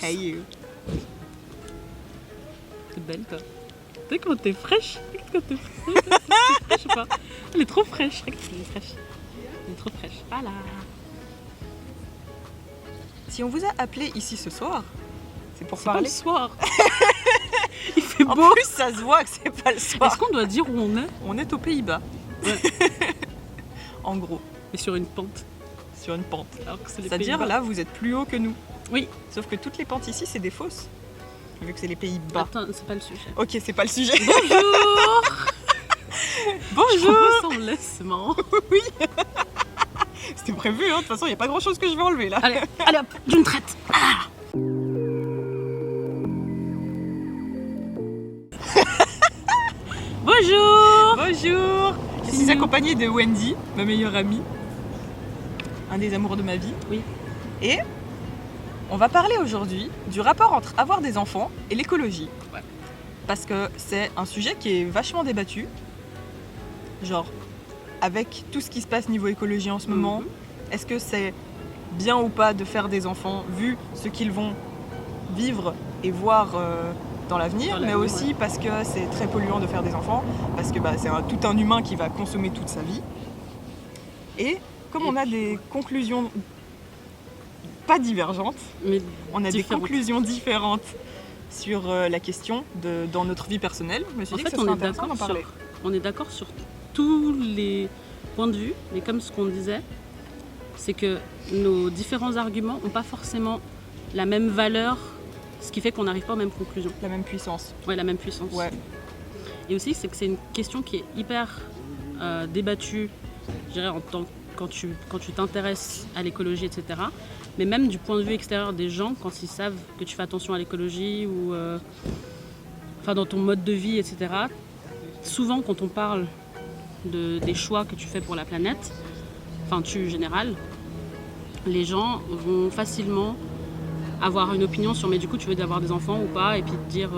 Hey you. T'es belle, toi. Tu sais comment t'es fraîche? Regarde quand t'es fraîche ou pas? Elle est trop fraîche. Regarde, elle est fraîche. Elle est trop fraîche. Voilà. Si on vous a appelé ici ce soir, c'est pour C'est pas le parler. soir. Il fait En beau. plus, ça se voit que c'est pas le soir. Est-ce qu'on doit dire où on est? On est aux Pays-Bas. Ouais. En gros, Et sur une pente. sur une pente. Alors que c'est les C'est-à-dire Pays-Bas. là, vous êtes plus haut que nous. Oui. Sauf que toutes les pentes ici, c'est des fausses. Vu que c'est les Pays-Bas. Attends, c'est pas le sujet. Ok, c'est pas le sujet. Bonjour. Bonjour. Je me sens c'est marrant. Oui. C'était prévu, hein. De toute façon, il n'y a pas grand-chose que je vais enlever là. Allez, allez hop, d'une traite. Bonjour. Bonjour. Je suis accompagnée de Wendy, ma meilleure amie. Un des amours de ma vie. Oui. Et on va parler aujourd'hui du rapport entre avoir des enfants et l'écologie. Ouais. Parce que c'est un sujet qui est vachement débattu. Genre, avec tout ce qui se passe niveau écologie en ce moment, est-ce que c'est bien ou pas de faire des enfants vu ce qu'ils vont vivre et voir dans l'avenir, Dans mais l'avenir, aussi parce que c'est très polluant de faire des enfants, parce que c'est tout un humain qui va consommer toute sa vie. Et comme on a des conclusions pas divergentes, Mais on a différentes. des conclusions différentes sur la question dans notre vie personnelle, je me suis En dit fait, que ce serait intéressant d'en parler. on est d'accord sur tous les points de vue, mais comme ce qu'on disait, c'est que nos différents arguments n'ont pas forcément la même valeur, ce qui fait qu'on n'arrive pas aux mêmes conclusions. La même puissance. Ouais, la même puissance. Ouais. Et aussi, c'est que c'est une question qui est hyper débattue, je dirais, quand tu t'intéresses à l'écologie, etc. Mais même du point de vue extérieur des gens, quand ils savent que tu fais attention à l'écologie ou dans ton mode de vie, etc. Souvent, quand on parle des choix que tu fais pour la planète, général, les gens vont facilement avoir une opinion sur mais du coup tu veux avoir des enfants ou pas, et puis te dire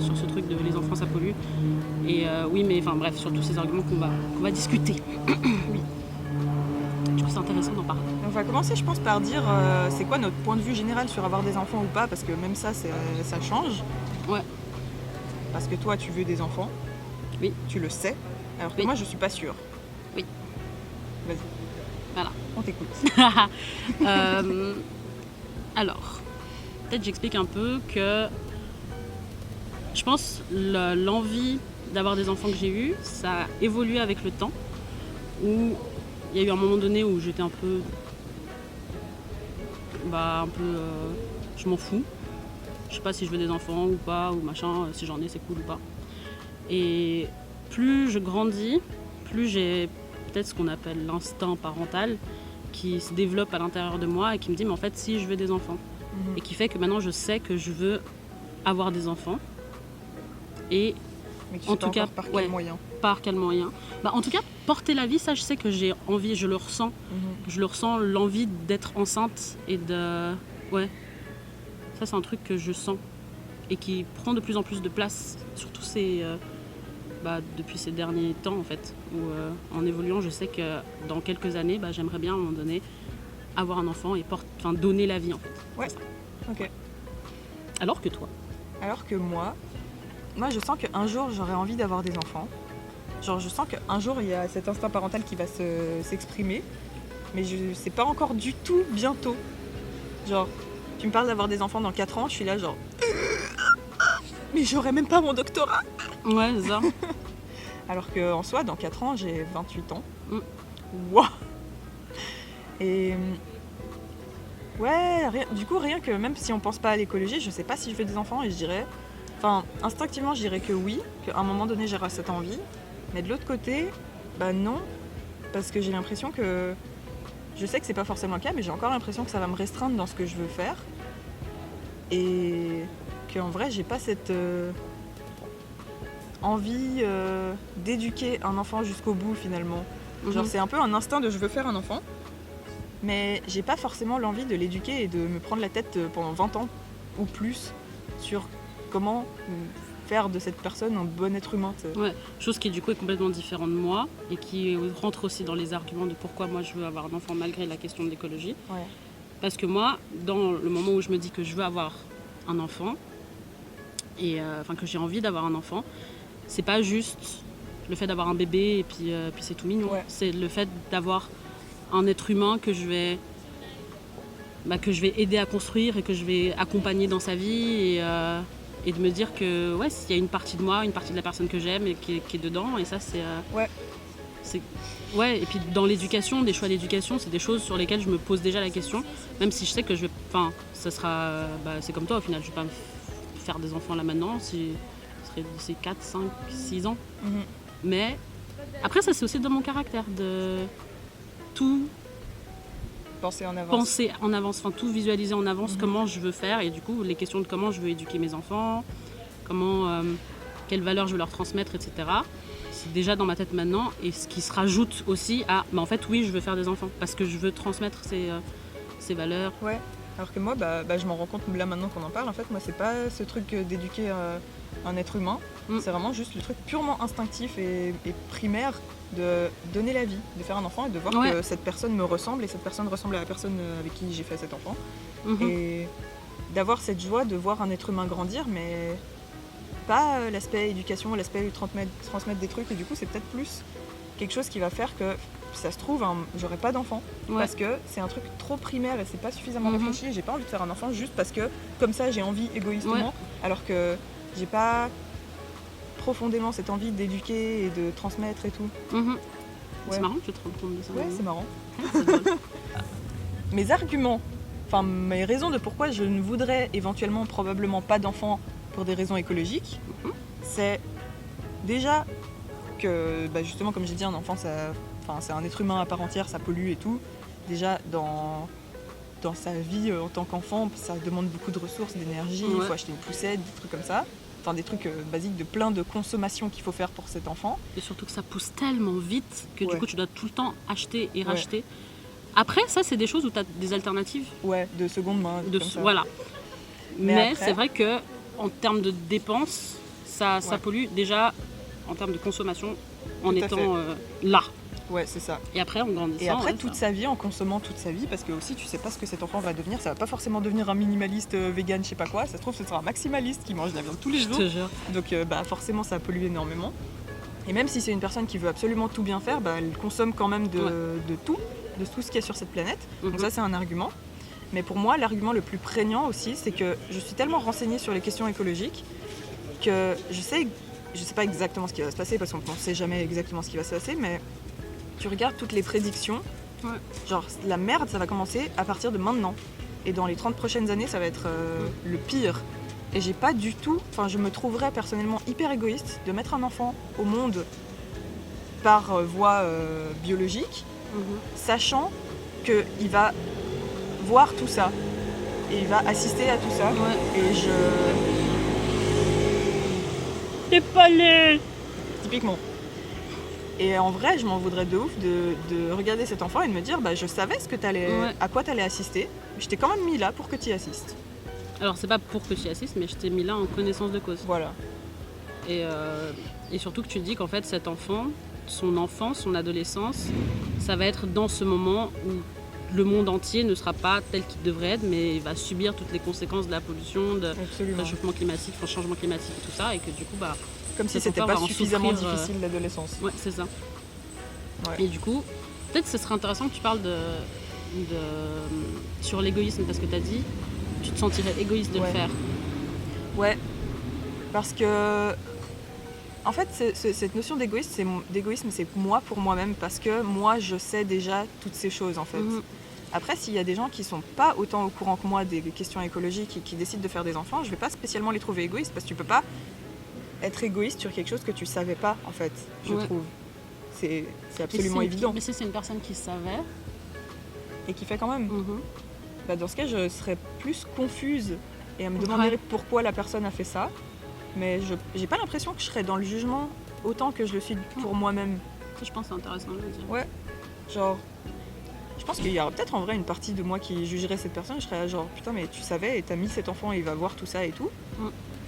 sur ce truc de les enfants ça pollue, et oui mais bref, sur tous ces arguments qu'on va discuter. Oui. Je trouve c'est intéressant d'en parler. On va commencer, je pense, par dire c'est quoi notre point de vue général sur avoir des enfants ou pas, parce que même ça, ça change. Ouais. Parce que toi, tu veux des enfants. Oui. Tu le sais. Alors que Oui. moi, je suis pas sûre. Oui. Vas-y. Voilà. On t'écoute. Alors, peut-être j'explique un peu que je pense l'envie d'avoir des enfants que j'ai eu, ça a évolué avec le temps, où il y a eu un moment donné où j'étais un peu je m'en fous. Je sais pas si je veux des enfants ou pas, ou machin, si j'en ai c'est cool ou pas. Et plus je grandis, plus j'ai peut-être ce qu'on appelle l'instinct parental qui se développe à l'intérieur de moi et qui me dit mais en fait si je veux des enfants. Et qui fait que maintenant je sais que je veux avoir des enfants. Et Mais tu en sais tout pas cas, encore par ouais. quel moyen. par quel moyen. En tout cas, porter la vie, ça je sais que j'ai envie, je le ressens. Je le ressens, l'envie d'être enceinte et de... Ouais. Ça c'est un truc que je sens et qui prend de plus en plus de place, surtout depuis ces derniers temps en fait, où en évoluant, je sais que dans quelques années, j'aimerais bien à un moment donné avoir un enfant et donner la vie en fait. Ouais. Ok. Alors que toi? Alors que moi, je sens qu'un jour, j'aurais envie d'avoir des enfants. Genre, je sens qu'un jour, il y a cet instinct parental qui va s'exprimer. Mais je sais pas encore du tout bientôt. Genre, tu me parles d'avoir des enfants dans 4 ans, je suis là genre... Mais j'aurais même pas mon doctorat. Ouais, c'est ça. Alors qu'en soi, dans 4 ans, j'ai 28 ans. Mm. Wouah. Et... Ouais, du coup, rien que même si on pense pas à l'écologie, je sais pas si je veux des enfants et je dirais... instinctivement, je dirais que oui, qu'à un moment donné, j'aurai cette envie. Mais de l'autre côté, non. Parce que j'ai l'impression que... Je sais que c'est pas forcément le cas, mais j'ai encore l'impression que ça va me restreindre dans ce que je veux faire. Et qu'en vrai, j'ai pas cette envie d'éduquer un enfant jusqu'au bout, finalement. Genre, c'est un peu un instinct de je veux faire un enfant. Mais j'ai pas forcément l'envie de l'éduquer et de me prendre la tête pendant 20 ans ou plus sur comment faire de cette personne un bon être humain. Ouais, chose qui du coup est complètement différente de moi et qui rentre aussi dans les arguments de pourquoi moi je veux avoir un enfant malgré la question de l'écologie. Ouais. Parce que moi, dans le moment où je me dis que je veux avoir un enfant, et que j'ai envie d'avoir un enfant, c'est pas juste le fait d'avoir un bébé et puis c'est tout mignon. Ouais. C'est le fait d'avoir un être humain que je vais aider à construire et que je vais accompagner dans sa vie et de me dire que ouais, s'il y a une partie de moi, une partie de la personne que j'aime et qui est dedans, et ça ouais, et puis dans l'éducation, des choix d'éducation, c'est des choses sur lesquelles je me pose déjà la question, même si je sais que ça sera, c'est comme toi au final, je vais pas me faire des enfants là maintenant, si ce serait d'ici 4, 5, 6 ans. Mais après ça c'est aussi dans mon caractère de tout Penser en avance. Penser en avance, tout visualiser en avance comment je veux faire, et du coup les questions de comment je veux éduquer mes enfants, quelles valeurs je veux leur transmettre, etc. C'est déjà dans ma tête maintenant, et ce qui se rajoute aussi à, en fait oui je veux faire des enfants parce que je veux transmettre ces valeurs. Ouais, alors que moi je m'en rends compte là maintenant qu'on en parle, en fait moi c'est pas ce truc d'éduquer un être humain, c'est vraiment juste le truc purement instinctif et primaire de donner la vie, de faire un enfant et de voir que cette personne me ressemble et cette personne ressemble à la personne avec qui j'ai fait cet enfant. Et d'avoir cette joie de voir un être humain grandir, mais pas l'aspect éducation, l'aspect lui transmettre des trucs, et du coup c'est peut-être plus quelque chose qui va faire que ça se trouve j'aurai pas d'enfant parce que c'est un truc trop primaire et c'est pas suffisamment réfléchi, et j'ai pas envie de faire un enfant juste parce que comme ça j'ai envie égoïstement, alors que j'ai pas profondément cette envie d'éduquer et de transmettre et tout. C'est marrant que tu te rends compte de ça. Ouais, c'est marrant. C'est drôle. Mes arguments, mes raisons de pourquoi je ne voudrais éventuellement probablement pas d'enfant pour des raisons écologiques, c'est déjà que justement comme j'ai dit, un enfant c'est un être humain à part entière, ça pollue et tout. Déjà dans sa vie en tant qu'enfant, ça demande beaucoup de ressources, d'énergie, il faut acheter une poussette, des trucs comme ça. Des trucs basiques de plein de consommation qu'il faut faire pour cet enfant. Et surtout que ça pousse tellement vite que du coup tu dois tout le temps acheter et racheter. Après ça c'est des choses où tu as des alternatives. Ouais, de seconde main. Voilà. Mais après, c'est vrai que en termes de dépenses, ça pollue déjà en termes de consommation en étant là. Ouais, c'est ça. Et après, en grandissant... Et après, toute sa vie, en consommant toute sa vie, parce que aussi, tu sais pas ce que cet enfant va devenir. Ça va pas forcément devenir un minimaliste vegan, je sais pas quoi. Ça se trouve, ce sera un maximaliste qui mange de la viande tous les jours. Je te jure. Donc, forcément, ça pollue énormément. Et même si c'est une personne qui veut absolument tout bien faire, elle consomme quand même de tout ce qu'il y a sur cette planète. Donc ça, c'est un argument. Mais pour moi, l'argument le plus prégnant aussi, c'est que je suis tellement renseignée sur les questions écologiques que je sais pas exactement ce qui va se passer, parce qu'on ne sait jamais exactement ce qui va se passer, mais tu regardes toutes les prédictions, genre la merde ça va commencer à partir de maintenant, et dans les 30 prochaines années ça va être le pire, et j'ai pas du tout, je me trouverais personnellement hyper égoïste de mettre un enfant au monde par voie biologique, sachant qu'il va voir tout ça et il va assister à tout ça, et T'es pas laid. Typiquement. Et en vrai, je m'en voudrais de ouf de regarder cet enfant et de me dire je savais à quoi t'allais assister, je t'ai quand même mis là pour que tu y assistes. Alors c'est pas pour que tu y assistes, mais je t'ai mis là en connaissance de cause. Voilà. Et surtout que tu dis qu'en fait cet enfant, son enfance, son adolescence, ça va être dans ce moment où le monde entier ne sera pas tel qu'il devrait être, mais il va subir toutes les conséquences de la pollution, de réchauffement climatique, changement climatique et tout ça, et que du coup comme si c'était pas suffisamment difficile l'adolescence. Ouais, c'est ça. Ouais. Et du coup, peut-être ce serait intéressant que tu parles sur l'égoïsme, parce que tu as dit tu te sentirais égoïste de le faire. Ouais, parce que en fait cette notion d'égoïsme c'est moi pour moi-même, parce que moi je sais déjà toutes ces choses en fait. Après, s'il y a des gens qui sont pas autant au courant que moi des questions écologiques et qui décident de faire des enfants, je vais pas spécialement les trouver égoïstes, parce que tu peux pas être égoïste sur quelque chose que tu savais pas en fait, je trouve. C'est absolument évident. Mais si c'est une personne qui savait et qui fait quand même, dans ce cas je serais plus confuse et à me demander pourquoi la personne a fait ça, mais j'ai pas l'impression que je serais dans le jugement autant que je le suis pour moi-même. Je pense que c'est intéressant de le dire. Ouais, genre je pense qu'il y aura peut-être en vrai une partie de moi qui jugerait cette personne, je serais genre putain mais tu savais et t'as mis cet enfant et il va voir tout ça et tout.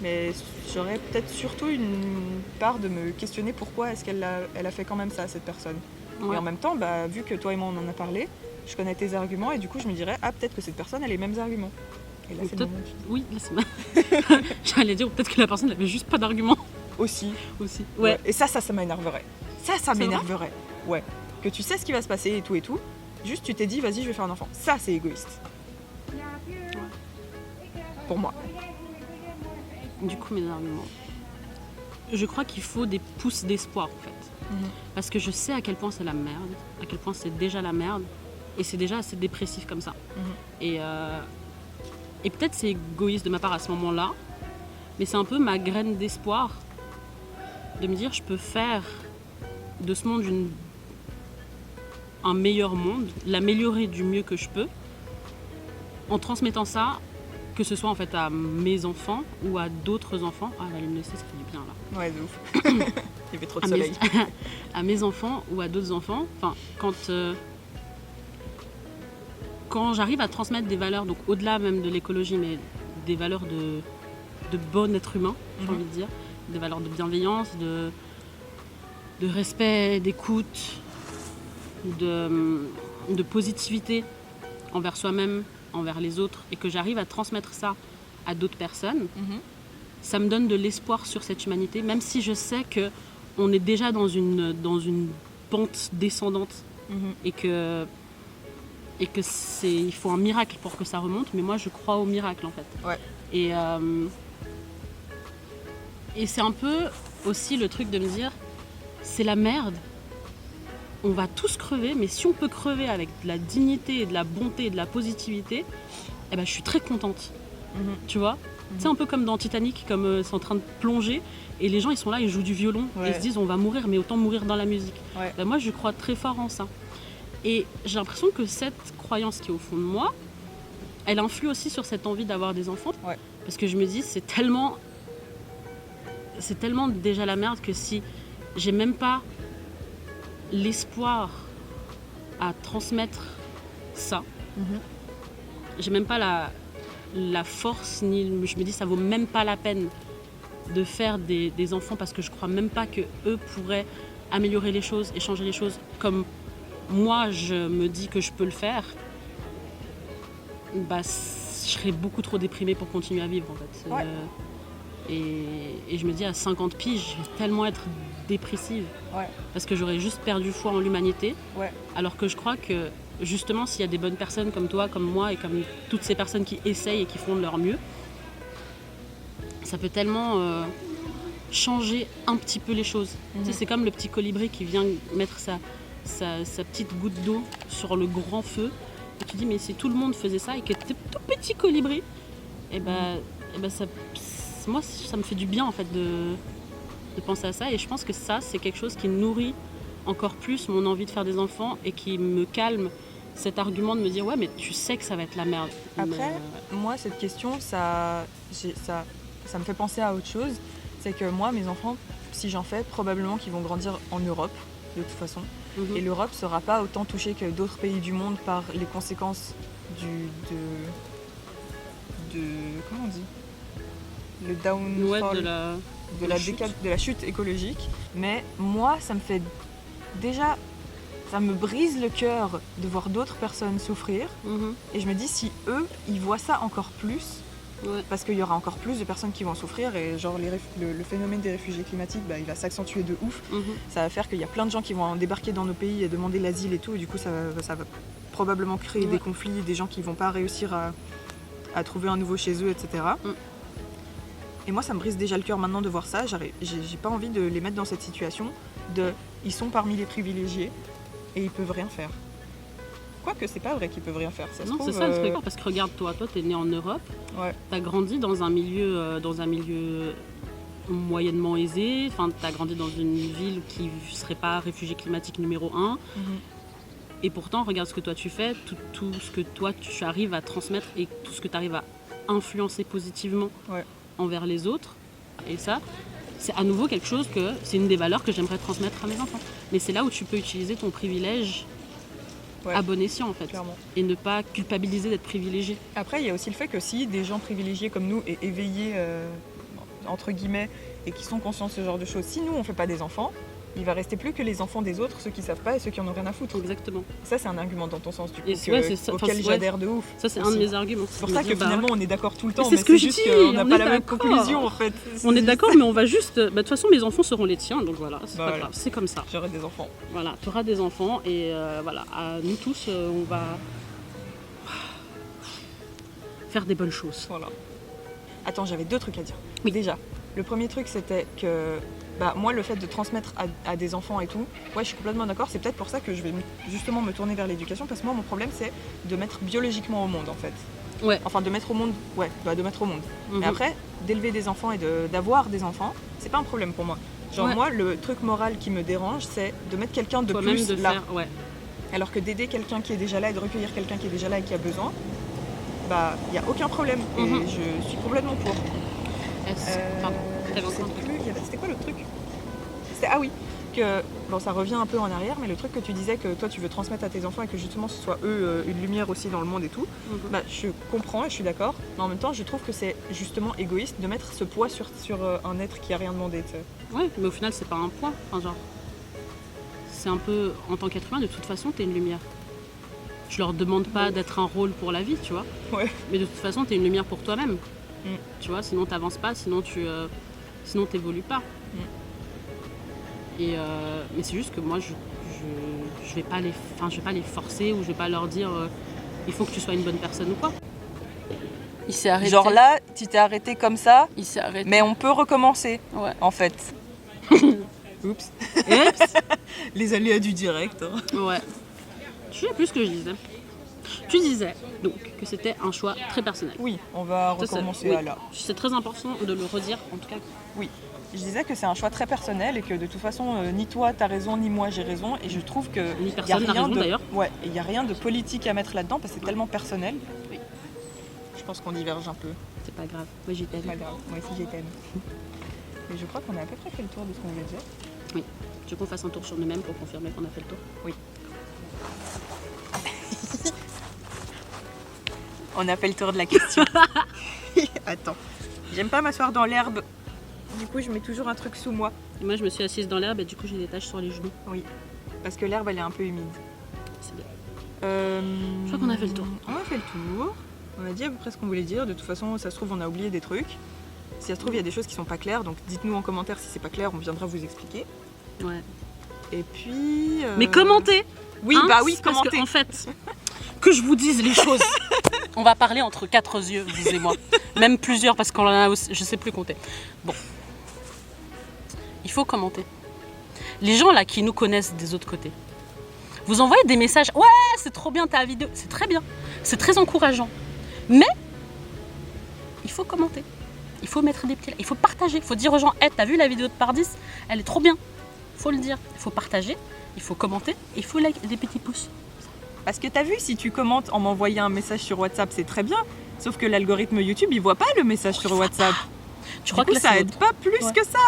Mais j'aurais peut-être surtout une part de me questionner pourquoi est-ce qu'elle a fait quand même ça à cette personne. Et en même temps, vu que toi et moi on en a parlé, je connais tes arguments et du coup je me dirais peut-être que cette personne a les mêmes arguments. Et là, Ou c'est le peut-être- moment où tu dis Oui, là, j'allais dire peut-être que la personne n'avait juste pas d'argument aussi. aussi. Ouais. Et ça m'énerverait. Ça C'est vrai m'énerverait. Ouais. Que tu sais ce qui va se passer et tout. Juste, tu t'es dit, vas-y, je vais faire un enfant. Ça, c'est égoïste. Pour moi. Du coup, mes arguments. Je crois qu'il faut des pousses d'espoir en fait. Parce que je sais à quel point c'est la merde, à quel point c'est déjà la merde, et c'est déjà assez dépressif comme ça. Et peut-être c'est égoïste de ma part à ce moment-là, mais c'est un peu ma graine d'espoir de me dire je peux faire de ce monde un meilleur monde, l'améliorer du mieux que je peux, en transmettant ça, que ce soit en fait à mes enfants ou à d'autres enfants. Ah, elle va me laisser, ça fait du bien là. Ouais, de ouf. Il y avait trop de soleil. À mes enfants ou à d'autres enfants, enfin, quand j'arrive à transmettre des valeurs, donc au-delà même de l'écologie, mais des valeurs de bon être humain, j'ai envie de dire, des valeurs de bienveillance, de respect, d'écoute, de positivité envers soi-même, envers les autres, et que j'arrive à transmettre ça à d'autres personnes, ça me donne de l'espoir sur cette humanité, même si je sais que on est déjà dans une pente descendante et que il faut un miracle pour que ça remonte, mais moi je crois au miracle en fait. Ouais. Et c'est un peu aussi le truc de me dire, c'est la merde, on va tous crever, mais si on peut crever avec de la dignité et de la bonté et de la positivité, eh ben, je suis très contente. Tu vois, c'est un peu comme dans Titanic, comme c'est en train de plonger et les gens ils sont là, ils jouent du violon et ils se disent on va mourir, mais autant mourir dans la musique. Ben, moi je crois très fort en ça. Et j'ai l'impression que cette croyance qui est au fond de moi, elle influe aussi sur cette envie d'avoir des enfants. Parce que je me dis c'est tellement déjà la merde que si j'ai même pas l'espoir à transmettre ça, j'ai même pas la force, ni je me dis ça vaut même pas la peine de faire des enfants parce que je crois même pas que eux pourraient améliorer les choses et changer les choses comme moi je me dis que je peux le faire. Bah, je serais beaucoup trop déprimée pour continuer à vivre en fait. Et je me dis à 50 piges, je vais tellement être dépressive parce que j'aurais juste perdu foi en l'humanité. Alors que je crois que justement s'il y a des bonnes personnes comme toi, comme moi et comme toutes ces personnes qui essayent et qui font de leur mieux, ça peut tellement changer un petit peu les choses. Tu sais, c'est comme le petit colibri qui vient mettre sa petite goutte d'eau sur le grand feu. Et tu dis mais si tout le monde faisait ça et que t'es tout petit colibri, et ben moi ça me fait du bien en fait de penser à ça, et je pense que ça c'est quelque chose qui nourrit encore plus mon envie de faire des enfants et qui me calme cet argument de me dire ouais mais tu sais que ça va être la merde. Après, moi cette question ça me fait penser à autre chose, c'est que moi mes enfants, si j'en fais, probablement qu'ils vont grandir en Europe de toute façon, et l'Europe sera pas autant touchée que d'autres pays du monde par les conséquences de comment on dit, le downfall, de la chute écologique. Mais moi ça me brise le cœur de voir d'autres personnes souffrir, et je me dis si eux ils voient ça encore plus, parce qu'il y aura encore plus de personnes qui vont souffrir, et genre le phénomène des réfugiés climatiques il va s'accentuer de ouf. Ça va faire qu'il y a plein de gens qui vont débarquer dans nos pays et demander l'asile et tout, et du coup ça va probablement créer des conflits, des gens qui vont pas réussir à trouver un nouveau chez eux, etc. Et moi ça me brise déjà le cœur maintenant de voir ça. J'ai pas envie de les mettre dans cette situation ils sont parmi les privilégiés et ils peuvent rien faire. Quoique c'est pas vrai qu'ils peuvent rien faire. Ça non, se trouve, c'est ça le truc, parce que regarde toi t'es né en Europe, t'as grandi dans un milieu moyennement aisé, enfin t'as grandi dans une ville qui serait pas réfugié climatique numéro 1, et pourtant regarde ce que toi tu fais, tout ce que toi tu arrives à transmettre et tout ce que tu arrives à influencer positivement envers les autres, et ça c'est à nouveau quelque chose c'est une des valeurs que j'aimerais transmettre à mes enfants. Mais c'est là où tu peux utiliser ton privilège à bon escient en fait. Clairement. Et ne pas culpabiliser d'être privilégié. Après il y a aussi le fait que si des gens privilégiés comme nous et éveillés entre guillemets et qui sont conscients de ce genre de choses, si nous on fait pas des enfants, il va rester plus que les enfants des autres, ceux qui savent pas et ceux qui en ont rien à foutre. Exactement. Ça, c'est un argument dans ton sens, du coup, Et c'est ça, auquel j'adhère de ouf. Ça, c'est un aussi. de mes arguments. C'est pour ça que finalement, on est d'accord tout le temps, c'est mais ce que c'est je juste dis, qu'on n'a on pas est la même d'accord. conclusion, en fait. On est d'accord, mais on va juste. De toute façon, mes enfants seront les tiens, donc voilà, c'est pas grave, c'est comme ça. J'aurai des enfants. Voilà, tu auras des enfants et voilà, à nous tous, on va faire des bonnes choses. Voilà. Attends, j'avais 2 trucs à dire. Oui. Déjà, le premier truc, c'était que moi, le fait de transmettre à des enfants et tout, ouais, je suis complètement d'accord. C'est peut-être pour ça que je vais justement me tourner vers l'éducation, parce que moi, mon problème, c'est de mettre biologiquement au monde, en fait. Ouais. Enfin, de mettre au monde, de mettre au monde. Mhm. Mais après, d'élever des enfants et d'avoir des enfants, c'est pas un problème pour moi. Genre, Ouais. moi, le truc moral qui me dérange, c'est de mettre quelqu'un de Toi-même plus de là. faire, ouais. Alors que d'aider quelqu'un qui est déjà là et de recueillir quelqu'un qui est déjà là et qui a besoin, bah, il n'y a aucun problème. Et Mhm. je suis complètement pour. Pardon, Je t'avais sais encore un truc. plus, c'était quoi le truc? Ah oui, que bon, ça revient un peu en arrière, mais le truc que tu disais que toi tu veux transmettre à tes enfants et que justement ce soit eux une lumière aussi dans le monde et tout, Mhm. bah, je comprends et je suis d'accord, mais en même temps je trouve que c'est justement égoïste de mettre ce poids sur un être qui a rien demandé. Tu sais. Ouais, mais au final, c'est pas un point. Enfin, genre, c'est un peu, en tant qu'être humain, de toute façon, t'es une lumière. Je leur demande pas Ouais. d'être un rôle pour la vie, tu vois. Ouais. Mais de toute façon, t'es une lumière pour toi-même. Mm. Tu vois, sinon t'avances pas, sinon t'évolues pas. Et mais c'est juste que moi, je vais pas les forcer ou je vais pas leur dire il faut que tu sois une bonne personne ou quoi. Il s'est arrêté. Genre là, tu t'es arrêté comme ça, Il s'est arrêté. mais on peut recommencer Ouais. en fait. Oups. Oups. Les aléas du direct. Hein. Ouais. Je sais plus ce que je disais. Tu disais donc que c'était un choix très personnel. Oui, on va Ça, c'est- recommencer oui. à là. C'est très important de le redire, en tout cas. Oui, je disais que c'est un choix très personnel et que de toute façon, ni toi t'as raison, ni moi j'ai raison. Et je trouve que Ni y a personne n'a rien raison de, d'ailleurs. ouais, il n'y a rien de politique à mettre là-dedans parce que c'est tellement personnel. Oui. Je pense qu'on diverge un peu. C'est pas grave. Moi j'étais. C'est pas grave, moi aussi j'ai t'aime. Mais je crois qu'on a à peu près fait le tour de ce qu'on voulait dire. Tu veux qu'on fasse un tour sur nous-mêmes pour confirmer qu'on a fait le tour? On a fait le tour de la question. Attends, j'aime pas m'asseoir dans l'herbe. Du coup, je mets toujours un truc sous moi Et moi je me suis assise dans l'herbe et du coup j'ai des taches sur les genoux. parce que l'herbe elle est un peu humide. C'est bien. Je crois qu'on a fait le tour. On a fait le tour. On a dit à peu près ce qu'on voulait dire. De toute façon, ça se trouve, on a oublié des trucs. Si ça se trouve, il y a des choses qui sont pas claires. Donc dites-nous en commentaire si c'est pas clair, on viendra vous expliquer. Ouais. Et puis. Mais commentez. Oui, hein, bah oui, parce commentez. que, en fait, que je vous dise les choses. On va parler entre 4 yeux, vous et moi. Même plusieurs, parce qu'on en a aussi, je sais plus compter. Bon. Il faut commenter. Les gens là qui nous connaissent des autres côtés, vous envoyez des messages. Ouais, c'est trop bien ta vidéo. C'est très bien. C'est très encourageant. Mais il faut commenter. Il faut mettre des petits. Il faut partager. Il faut dire aux gens hey, t'as vu la vidéo de Pardis? Elle est trop bien. Il faut le dire. Il faut partager. Il faut commenter. Il faut like, des petits pouces. Parce que t'as vu, si tu commentes en m'envoyant un message sur WhatsApp, c'est très bien. Sauf que l'algorithme YouTube, il voit pas le message sur WhatsApp. Tu crois Du coup, que là, ça c'est aide pas plus Ouais. que ça.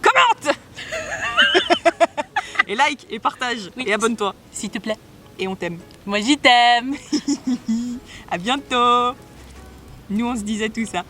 Commente et like et partage Oui. et abonne-toi. s'il te plaît. Et on t'aime. Moi, j'y t'aime. À bientôt. Nous, on se disait tout ça.